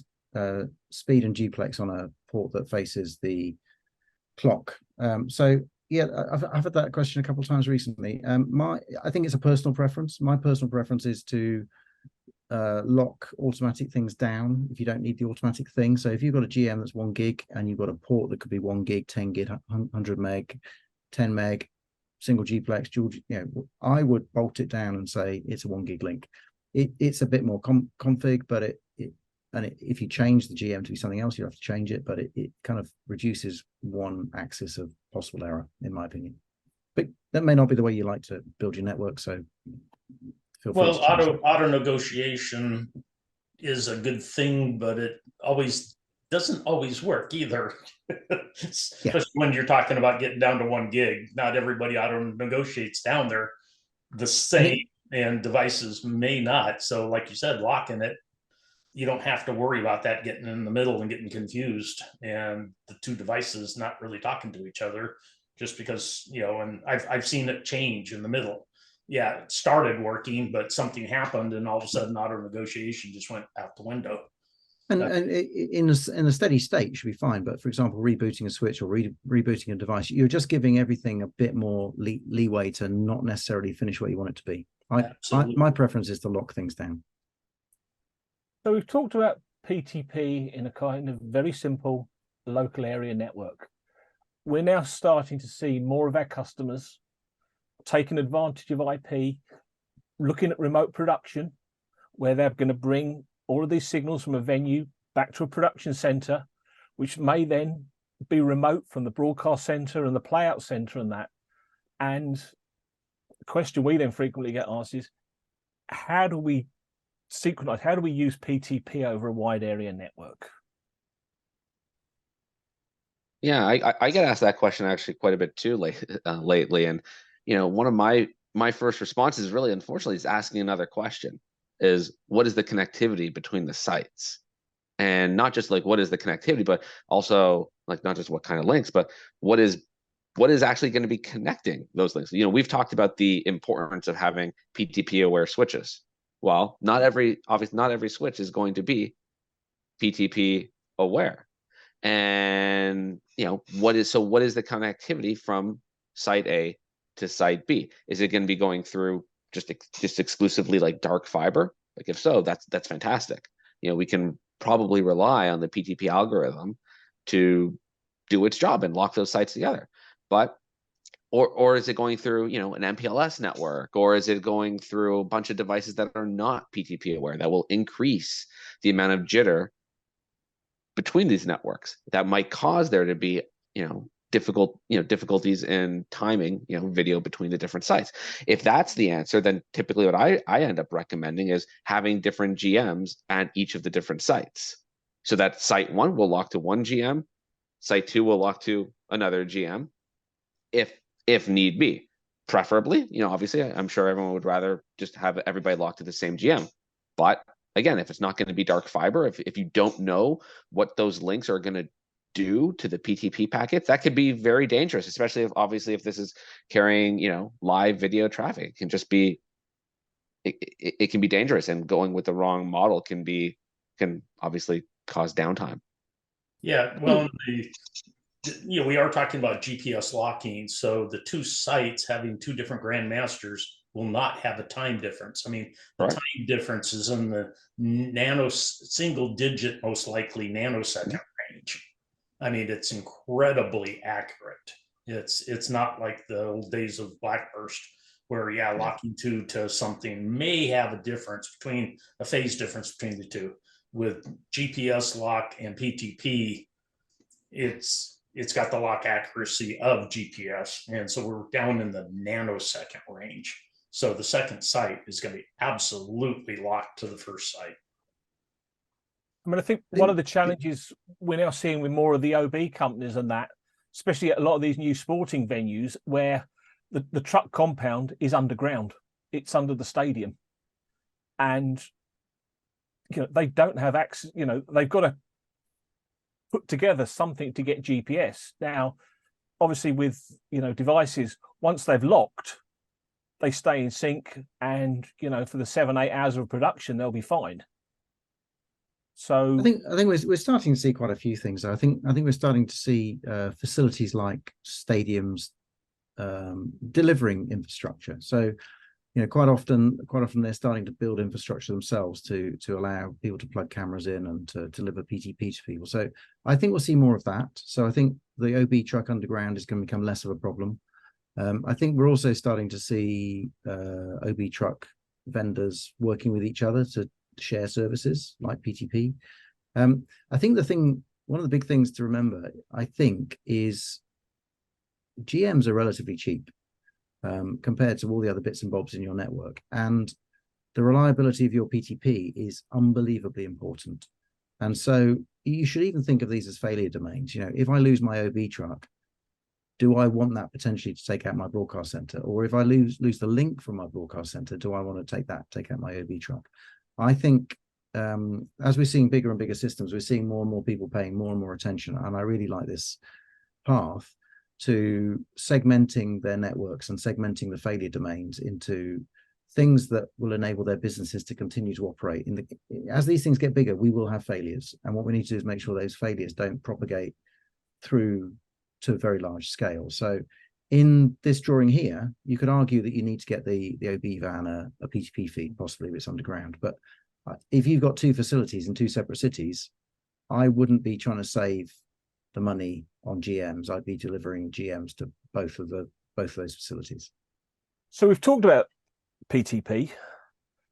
speed and duplex on a port that faces the clock? So yeah, I've had that question a couple of times recently. I think it's a personal preference. My personal preference is to lock automatic things down if you don't need the automatic thing. So if you've got a GM that's 1 gig and you've got a port that could be 1 gig, 10 gig, 100 meg, 10 meg, single Gplex, dual, I would bolt it down and say it's a 1 gig link. It's a bit more config, but if you change the GM to be something else, you have to change it, but it kind of reduces one axis of possible error, in my opinion. But that may not be the way you like to build your network, so feel free Well, to change that. auto negotiation is a good thing, but it doesn't always work either. Especially when you're talking about getting down to 1 gig. Not everybody auto negotiates down there the same, and devices may not. So like you said, locking it, you don't have to worry about that getting in the middle and getting confused and the two devices not really talking to each other, just because, and I've seen it change in the middle. Yeah, it started working, but something happened and all of a sudden auto negotiation just went out the window. And in a steady state, you should be fine. But for example, rebooting a switch or rebooting a device, you're just giving everything a bit more leeway to not necessarily finish what you want it to be. My preference is to lock things down. So we've talked about PTP in a kind of very simple local area network. We're now starting to see more of our customers taking advantage of IP, looking at remote production, where they're going to bring all of these signals from a venue back to a production center, which may then be remote from the broadcast center and the playout center and that. And the question we then frequently get asked is, how do we synchronize? How do we use PTP over a wide area network? Yeah, I get asked that question actually quite a bit too lately. And, one of my first responses is really, unfortunately, is asking another question. Is what is the connectivity between the sites? And not just like what is the connectivity, but also like not just what kind of links, but what is actually going to be connecting those links. We've talked about the importance of having PTP aware switches. Well, not every switch is going to be PTP aware. And what is the connectivity from site A to site B? Is it going to be going through just exclusively like dark fiber? Like if so, that's fantastic. We can probably rely on the PTP algorithm to do its job and lock those sites together. But or is it going through an MPLS network, or is it going through a bunch of devices that are not PTP aware that will increase the amount of jitter between these networks that might cause there to be difficulties in timing video between the different sites? If that's the answer, then typically what I end up recommending is having different GMs at each of the different sites, so that site 1 will lock to one GM, site 2 will lock to another GM if need be. Preferably, obviously I'm sure everyone would rather just have everybody locked to the same GM, but again, if it's not going to be dark fiber, if you don't know what those links are going to do to the PTP packets, that could be very dangerous, especially if this is carrying live video traffic. It can just be it can be dangerous, and going with the wrong model can obviously cause downtime. Yeah, well, we are talking about GPS locking, so the two sites having two different grandmasters will not have a time difference. I mean, the time difference is in the single digit, most likely nanosecond range. I mean, it's incredibly accurate. It's not like the old days of Blackburst, where locking two to something may have a phase difference between the two. With GPS lock and PTP, it's got the lock accuracy of GPS, and so we're down in the nanosecond range. So the second site is going to be absolutely locked to the first site. I mean, I think one of the challenges we're now seeing with more of the OB companies and that, especially at a lot of these new sporting venues, where the truck compound is underground. It's under the stadium. And, they don't have access, they've got to put together something to get GPS. Now, obviously with, devices, once they've locked, they stay in sync, and, for the 7-8 hours of production, they'll be fine. So I think we're starting to see quite a few things. I think we're starting to see facilities like stadiums delivering infrastructure. So quite often they're starting to build infrastructure themselves to allow people to plug cameras in and to deliver PTP to people. So I think we'll see more of that. So I think the OB truck underground is going to become less of a problem. I think we're also starting to see OB truck vendors working with each other to share services like PTP. I think one of the big things to remember, I think, is GMs are relatively cheap compared to all the other bits and bobs in your network. And the reliability of your PTP is unbelievably important. And so you should even think of these as failure domains. If I lose my OB truck, do I want that potentially to take out my broadcast center? Or if I lose the link from my broadcast center, do I want to take out my OB truck? I think as we're seeing bigger and bigger systems, we're seeing more and more people paying more and more attention. And I really like this path to segmenting their networks and segmenting the failure domains into things that will enable their businesses to continue to operate. As these things get bigger, we will have failures. And what we need to do is make sure those failures don't propagate through to a very large scale. So in this drawing here, you could argue that you need to get the OB van a PTP feed, possibly if it's underground. But if you've got two facilities in two separate cities, I wouldn't be trying to save the money on GMs. I'd be delivering GMs to both of those facilities. So we've talked about PTP.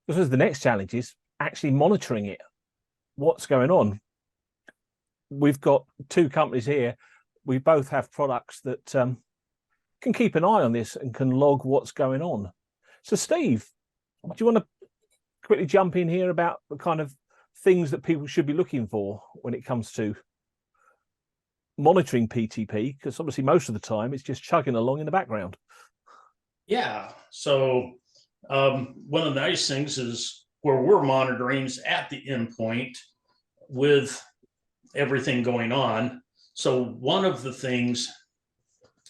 This is the next challenge, is actually monitoring it. What's going on? We've got two companies here. We both have products that can keep an eye on this and can log what's going on. So Steve, do you want to quickly jump in here about the kind of things that people should be looking for when it comes to monitoring PTP? Because obviously most of the time it's just chugging along in the background. Yeah. So one of the nice things is where we're monitoring is at the endpoint with everything going on. So one of the things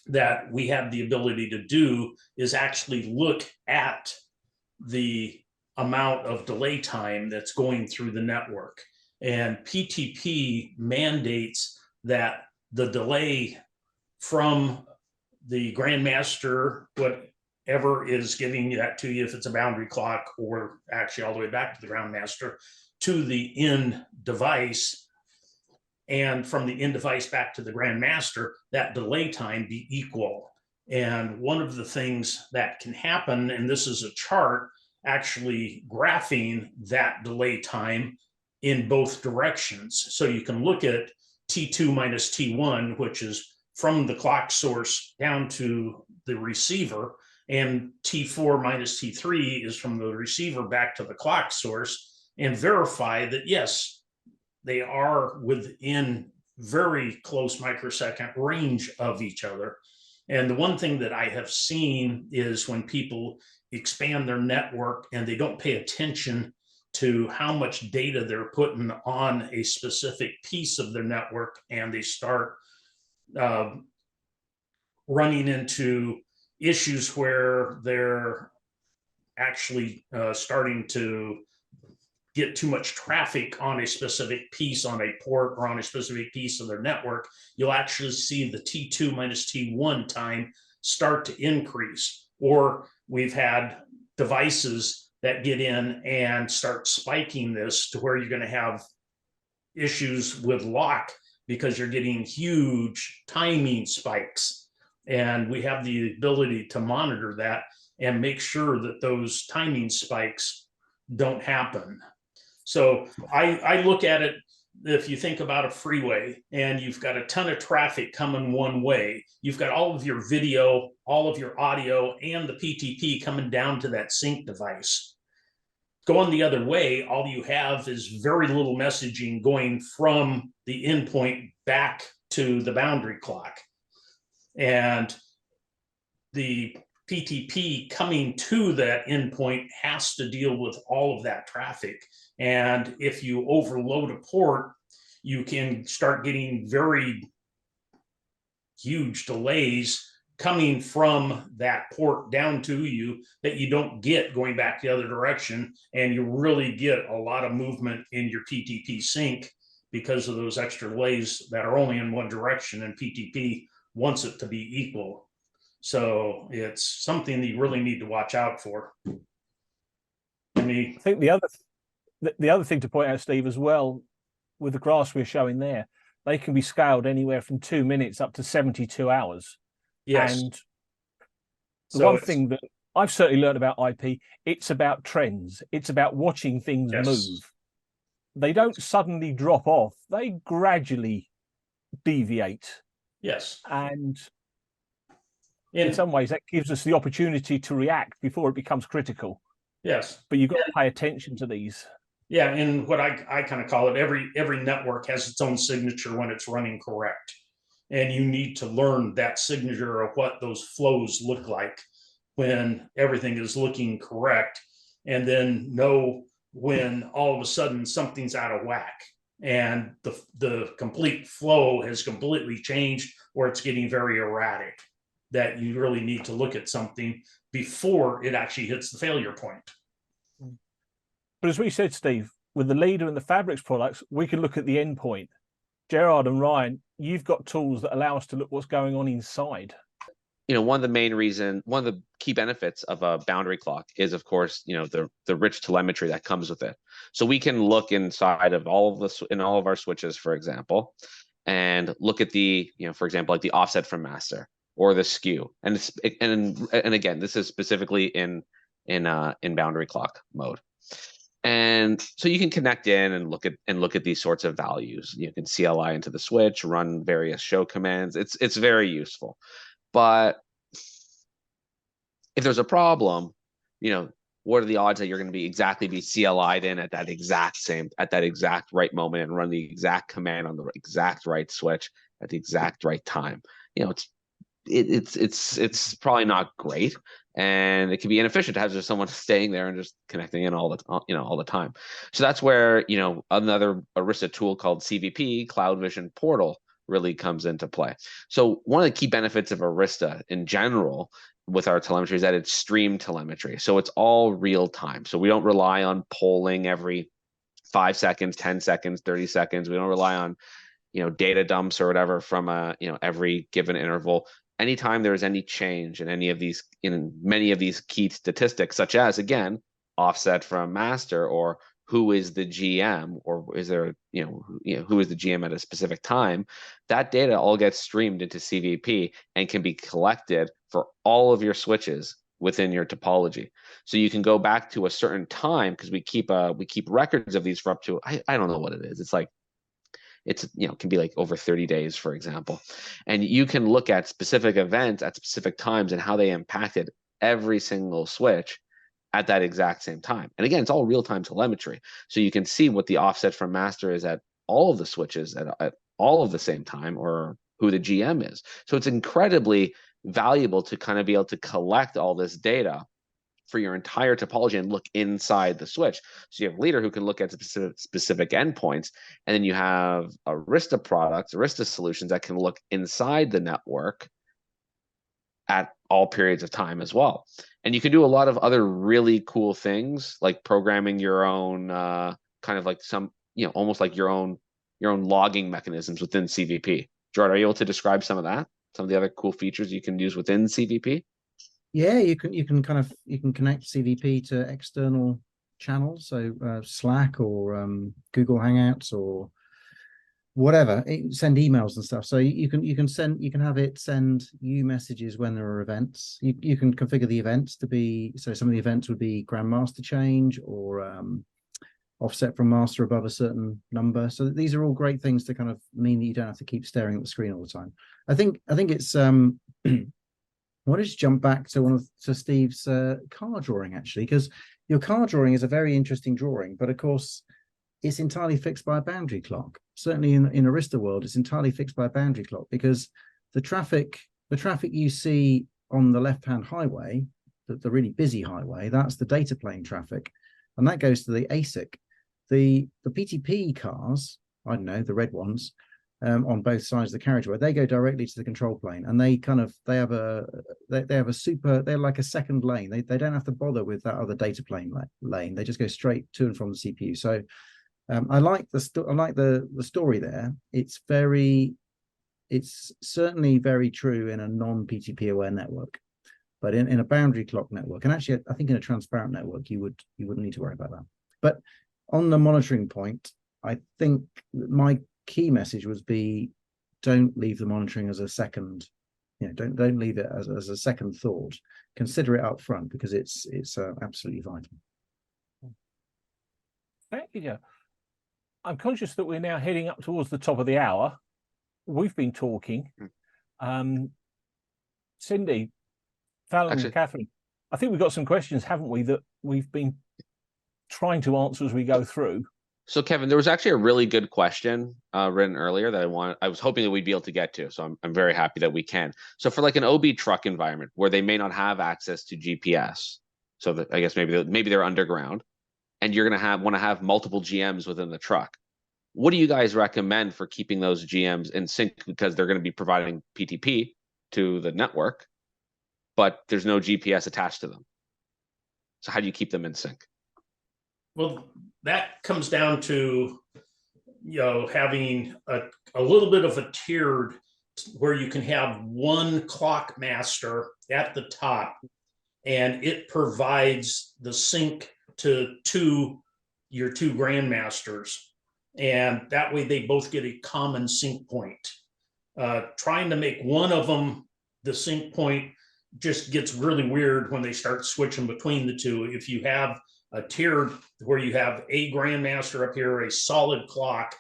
that we have the ability to do is actually look at the amount of delay time that's going through the network. And PTP mandates that the delay from the grandmaster, whatever is giving that to you, if it's a boundary clock or actually all the way back to the grandmaster, to the end device, and from the end device back to the grandmaster, that delay time be equal. And one of the things that can happen, and this is a chart actually graphing that delay time in both directions. So you can look at T2 minus T1, which is from the clock source down to the receiver, and T4 minus T3 is from the receiver back to the clock source, and verify that, yes, they are within very close microsecond range of each other. And the one thing that I have seen is when people expand their network and they don't pay attention to how much data they're putting on a specific piece of their network, and they start running into issues where they're actually starting to get too much traffic on a specific piece, on a port or on a specific piece of their network, you'll actually see the T2 minus T1 time start to increase. Or we've had devices that get in and start spiking this to where you're going to have issues with lock because you're getting huge timing spikes. And we have the ability to monitor that and make sure that those timing spikes don't happen. So I look at it, if you think about a freeway and you've got a ton of traffic coming one way, you've got all of your video, all of your audio, and the PTP coming down to that sync device. Going the other way, all you have is very little messaging going from the endpoint back to the boundary clock. And the PTP coming to that endpoint has to deal with all of that traffic. And if you overload a port, you can start getting very huge delays coming from that port down to you that you don't get going back the other direction. And you really get a lot of movement in your PTP sync because of those extra delays that are only in one direction, and PTP wants it to be equal. So it's something that you really need to watch out for. I think the other thing to point out, Steve, as well, with the graphs we're showing there, they can be scaled anywhere from 2 minutes up to 72 hours. Yes. And the one thing that I've certainly learned about IP, it's about trends. It's about watching things move. They don't suddenly drop off. They gradually deviate. Yes. And in some ways, that gives us the opportunity to react before it becomes critical. Yes. But you've got to pay attention to these. Yeah, and what I kind of call it, every network has its own signature when it's running correct. And you need to learn that signature of what those flows look like when everything is looking correct, and then know when all of a sudden something's out of whack and the complete flow has completely changed, or it's getting very erratic, that you really need to look at something before it actually hits the failure point. But as we said, Steve, with the leader and the fabrics products, we can look at the endpoint. Gerard and Ryan, you've got tools that allow us to look what's going on inside. One of the key benefits of a boundary clock is, of course, the rich telemetry that comes with it. So we can look inside of all of our switches, for example, and look at the, for example, like the offset from master or the skew. And again, this is specifically in boundary clock mode. And so you can connect in and look at these sorts of values. You can CLI into the switch, run various show commands. It's very useful. But if there's a problem, what are the odds that you're going to be CLI'd in at that exact right moment and run the exact command on the exact right switch at the exact right time? It's probably not great, and it can be inefficient to have just someone staying there and just connecting in all the time. So that's where another Arista tool called CVP, Cloud Vision Portal, really comes into play. So one of the key benefits of Arista in general with our telemetry is that it's streamed telemetry. So it's all real time. So we don't rely on polling every 5 seconds, 10 seconds, 30 seconds. We don't rely on data dumps or whatever from every given interval. Anytime there is any change in many of these key statistics, such as, again, offset from master, or who is the GM, or is there, who is the GM at a specific time, that data all gets streamed into CVP and can be collected for all of your switches within your topology. So you can go back to a certain time, because we keep records of these for up to, I don't know what it is. It's can be like over 30 days, for example. And you can look at specific events at specific times and how they impacted every single switch at that exact same time. And again, it's all real-time telemetry. So you can see what the offset from master is at all of the switches at all of the same time, or who the GM is. So it's incredibly valuable to kind of be able to collect all this data for your entire topology and look inside the switch. So you have a leader who can look at specific endpoints, and then you have Arista products, Arista solutions that can look inside the network at all periods of time as well. And you can do a lot of other really cool things, like programming your own kind of like some, almost like your own logging mechanisms within CVP. Gerard, are you able to describe some of that? Some of the other cool features you can use within CVP? Yeah, you can connect CVP to external channels, so Slack or Google Hangouts or whatever. Send emails and stuff. So you can have it send you messages when there are events. You can configure the events to be, so some of the events would be grandmaster change or offset from master above a certain number. So these are all great things to kind of mean that you don't have to keep staring at the screen all the time. I think it's I want to just jump back to Steve's car drawing, actually, because your car drawing is a very interesting drawing, but of course it's entirely fixed by a boundary clock. Certainly in Arista world, it's entirely fixed by a boundary clock, because the traffic you see on the left-hand highway, the really busy highway, that's the data plane traffic, and that goes to the ASIC. The PTP cars, I don't know, the red ones, on both sides of the carriageway, they go directly to the control plane, and they're like a second lane. They don't have to bother with that other data plane lane. They just go straight to and from the CPU. So I like the story there. It's very it's certainly very true in a non-PTP aware network, but in a boundary clock network, and actually I think in a transparent network you wouldn't need to worry about that. But on the monitoring point, I think my key message would be, don't leave the monitoring as a second, don't leave it as a second thought. Consider it up front, because it's absolutely vital. Thank you. I'm conscious that we're now heading up towards the top of the hour. We've been talking. Cindy, Fallon, and Catherine, I think we've got some questions, haven't we, that we've been trying to answer as we go through. So Kevin, there was actually a really good question written earlier that I was hoping that we'd be able to get to. So I'm very happy that we can. So for like an OB truck environment where they may not have access to GPS, so that I guess maybe they're underground, and you're gonna want to have multiple GMs within the truck. What do you guys recommend for keeping those GMs in sync, because they're going to be providing PTP to the network, but there's no GPS attached to them? So how do you keep them in sync? Well, that comes down to, having a little bit of a tiered, where you can have one clock master at the top, and it provides the sync to your two grandmasters. And that way they both get a common sync point. Trying to make one of them the sync point just gets really weird when they start switching between the two. If you have a tiered where you have a grandmaster up here, a solid clock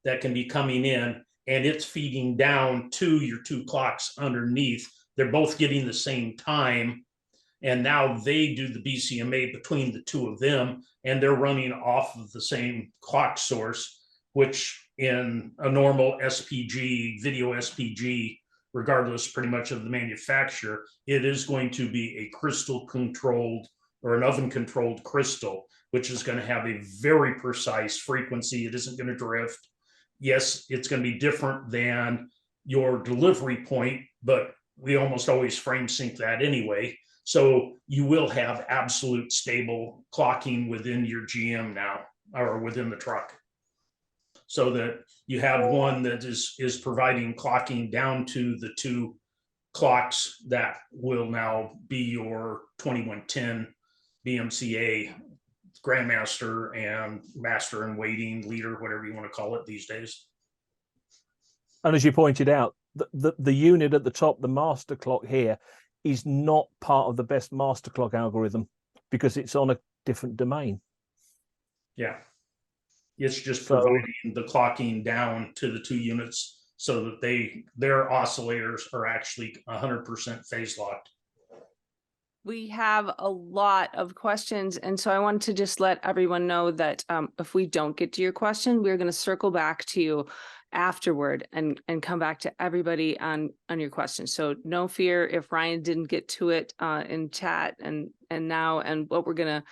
that can be coming in, and it's feeding down to your two clocks underneath, they're both getting the same time. And now they do the BCMA between the two of them, and they're running off of the same clock source, which in a normal SPG, video SPG, regardless pretty much of the manufacturer, it is going to be a crystal controlled or an oven controlled crystal, which is going to have a very precise frequency. It isn't going to drift. Yes, it's going to be different than your delivery point, but we almost always frame sync that anyway. So you will have absolute stable clocking within your GM now, or within the truck, so that you have one that is providing clocking down to the two clocks that will now be your 2110 BMCA grandmaster and master in waiting, leader, whatever you want to call it these days. And as you pointed out, the unit at the top, the master clock here, is not part of the best master clock algorithm because it's on a different domain. Yeah. It's just providing the clocking down to the two units so that their oscillators are actually 100% phase locked. We have a lot of questions, and so I wanted to just let everyone know that if we don't get to your question, we're going to circle back to you afterward and come back to everybody on your questions. So no fear if Ryan didn't get to it in chat and what we're going to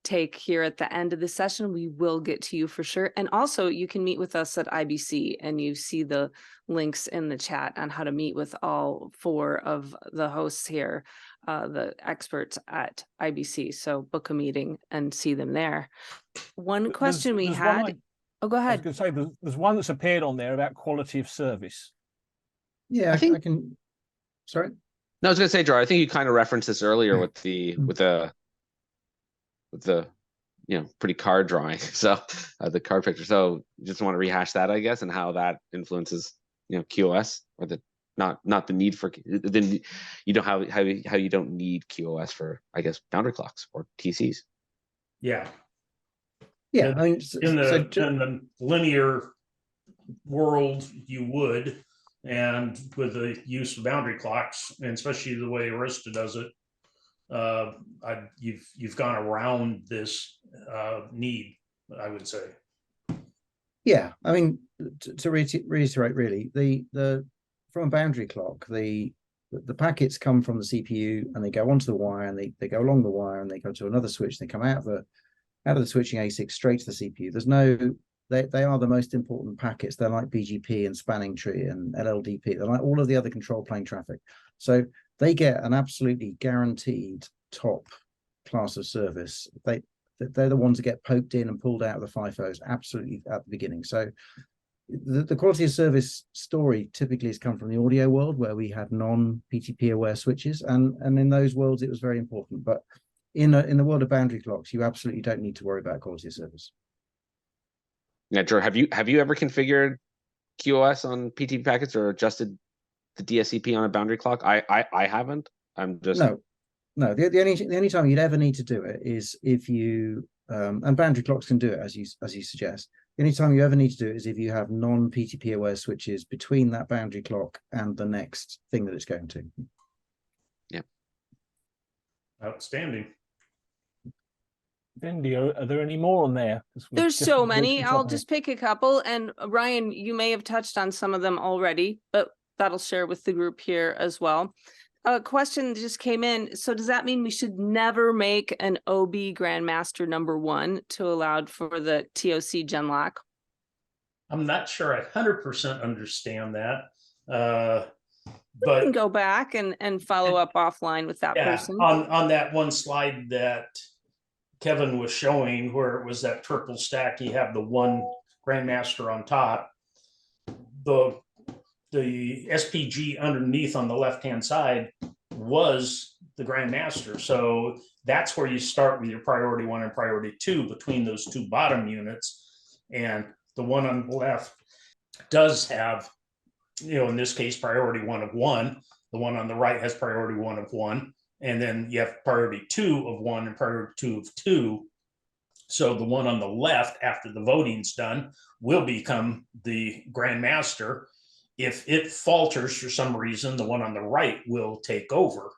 take here at the end of the session, we will get to you for sure. And also you can meet with us at IBC, and you see the links in the chat on how to meet with all four of the hosts here, the experts at IBC. So book a meeting and see them there. One question we had. Oh, go ahead. I was going to say, there's one that's appeared on there about quality of service. Yeah, I can. Sorry. No, I was going to say, Jar, I think you kind of referenced this earlier with the pretty card drawing. So the card picture. So just want to rehash that, I guess, and how that influences QoS, or not the need for then how you don't need QoS for, I guess, boundary clocks or TCs. Yeah. Yeah, in the linear world, you would, and with the use of boundary clocks, and especially the way Arista does it, you've gone around this need, I would say. Yeah, I mean, to reiterate, really, the from a boundary clock, the packets come from the CPU and they go onto the wire, and they go along the wire and they go to another switch. They come out of the switching ASIC straight to the CPU. There's no, they are the most important packets. They're like BGP and spanning tree and LLDP. They're like all of the other control plane traffic. So they get an absolutely guaranteed top class of service. They're the ones that get poked in and pulled out of the FIFOs absolutely at the beginning. So the quality of service story typically has come from the audio world, where we had non-PTP aware switches, and in those worlds it was very important. But in the world of boundary clocks, you absolutely don't need to worry about quality of service. Yeah, Drew, have you ever configured QoS on PTP packets or adjusted the DSCP on a boundary clock? I haven't. I'm just no. The only time you'd ever need to do it is if you and boundary clocks can do it as you suggest. The only time you ever need to do it is if you have non-PTP aware switches between that boundary clock and the next thing that it's going to. Yeah. Outstanding. Wendy, are there any more on there? There's so many. I'll just pick a couple. And Ryan, you may have touched on some of them already, but that'll share with the group here as well. A question just came in. So does that mean we should never make an OB Grandmaster #1 to allow for the TOC Genlock? I'm not sure I 100% understand that. We can But go back and follow up offline with that yeah, person. on that one slide that Kevin was showing, where it was that triple stack, you have the one Grandmaster on top. The SPG underneath on the left-hand side was the Grandmaster. So that's where you start with your priority 1 and priority 2 between those two bottom units. And the one on the left does have, in this case, priority 1 of 1. The one on the right has priority 1 of 1. And then you have priority 2 of 1 and priority 2 of 2. So the one on the left, after the voting's done, will become the Grandmaster. If it falters for some reason, the one on the right will take over.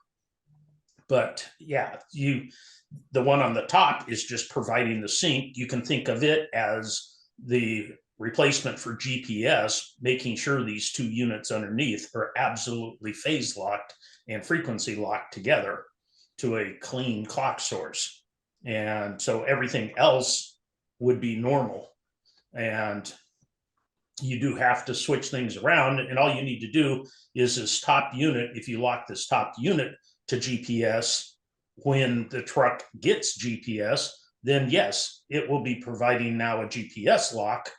But yeah, the one on the top is just providing the sync. You can think of it as the replacement for GPS, making sure these two units underneath are absolutely phase locked and frequency locked together to a clean clock source. And so everything else would be normal. And you do have to switch things around, and all you need to do is this top unit. If you lock this top unit to GPS, when the truck gets GPS, then yes, it will be providing now a GPS lock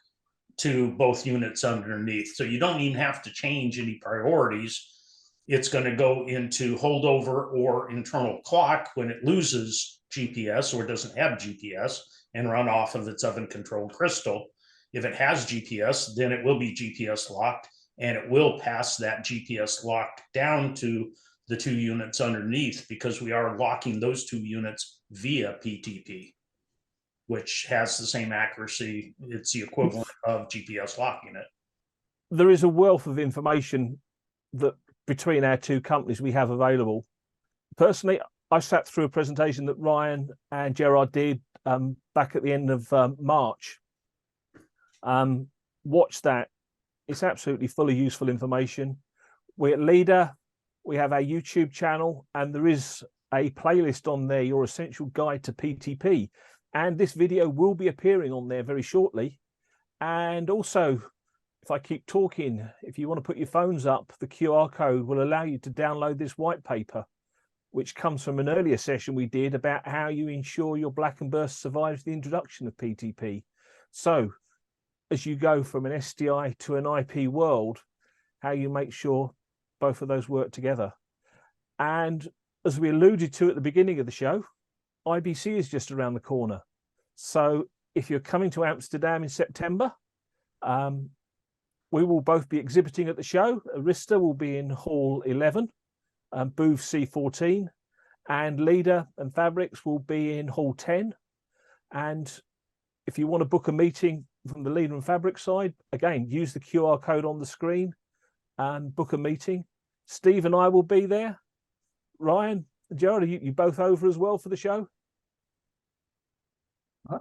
to both units underneath. So you don't even have to change any priorities. It's going to go into holdover or internal clock when it loses GPS or doesn't have GPS and run off of its oven controlled crystal. If it has GPS, then it will be GPS locked, and it will pass that GPS lock down to the two units underneath, because we are locking those two units via PTP, which has the same accuracy. It's the equivalent of GPS locking it. There is a wealth of information that between our two companies we have available. Personally, I sat through a presentation that Ryan and Gerard did back at the end of March. Watch that. It's absolutely full of useful information. We're at Leader. We have our YouTube channel, and there is a playlist on there, Your Essential Guide to PTP. And this video will be appearing on there very shortly. And also, if I keep talking, if you want to put your phones up, the QR code will allow you to download this white paper, which comes from an earlier session we did about how you ensure your Black and Burst survives the introduction of PTP. So, as you go from an SDI to an IP world, how you make sure both of those work together. And as we alluded to at the beginning of the show, IBC is just around the corner. So if you're coming to Amsterdam in September, we will both be exhibiting at the show. Arista will be in Hall 11, booth C14, and Leader and Fabrics will be in Hall 10. And if you want to book a meeting from the Leader and Fabric side, again, use the QR code on the screen and book a meeting. Steve and I will be there. Ryan, Gerard, are you both over as well for the show?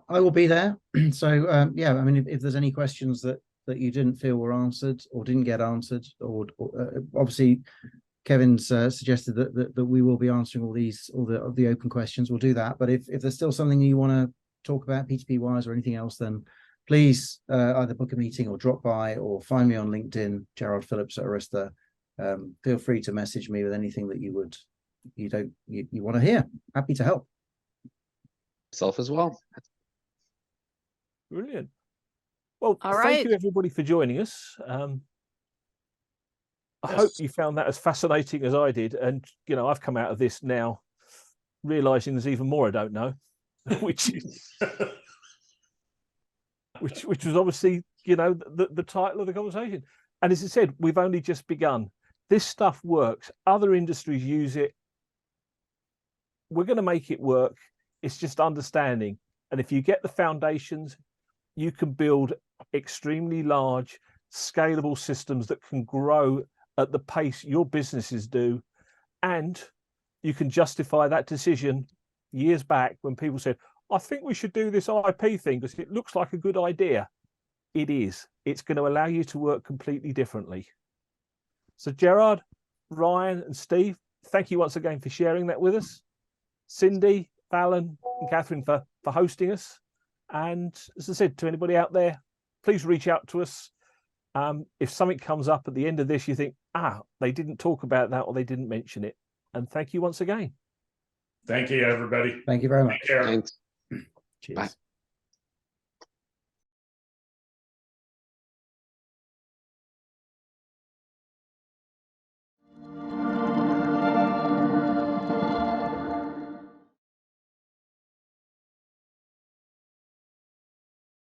I will be there. So yeah, I mean, if there's any questions that you didn't feel were answered or didn't get answered, or obviously Kevin's suggested that we will be answering all the open questions. We'll do that. But if there's still something you want to talk about PTP wise or anything else, then please either book a meeting or drop by or find me on LinkedIn, Gerard Phillips at Arista. Feel free to message me with anything that you want to hear. Happy to help. Self as well. Brilliant. Well, All thank right. you everybody for joining us. I Yes. hope you found that as fascinating as I did. And, you know, I've come out of this now realizing there's even more I don't know, which was obviously, you know, the title of the conversation. And as I said, we've only just begun. This stuff works. Other industries use it. We're going to make it work. It's just understanding. And if you get the foundations, you can build extremely large, scalable systems that can grow at the pace your businesses do. And you can justify that decision years back when people said, I think we should do this IP thing because it looks like a good idea. It is. It's going to allow you to work completely differently. So Gerard, Ryan and Steve, thank you once again for sharing that with us. Cindy, Fallon and Catherine for hosting us. And as I said, to anybody out there, please reach out to us. If something comes up at the end of this, you think, they didn't talk about that or they didn't mention it. And thank you once again. Thank you, everybody. Thank you very much. Take care. Thanks. Cheers. Bye.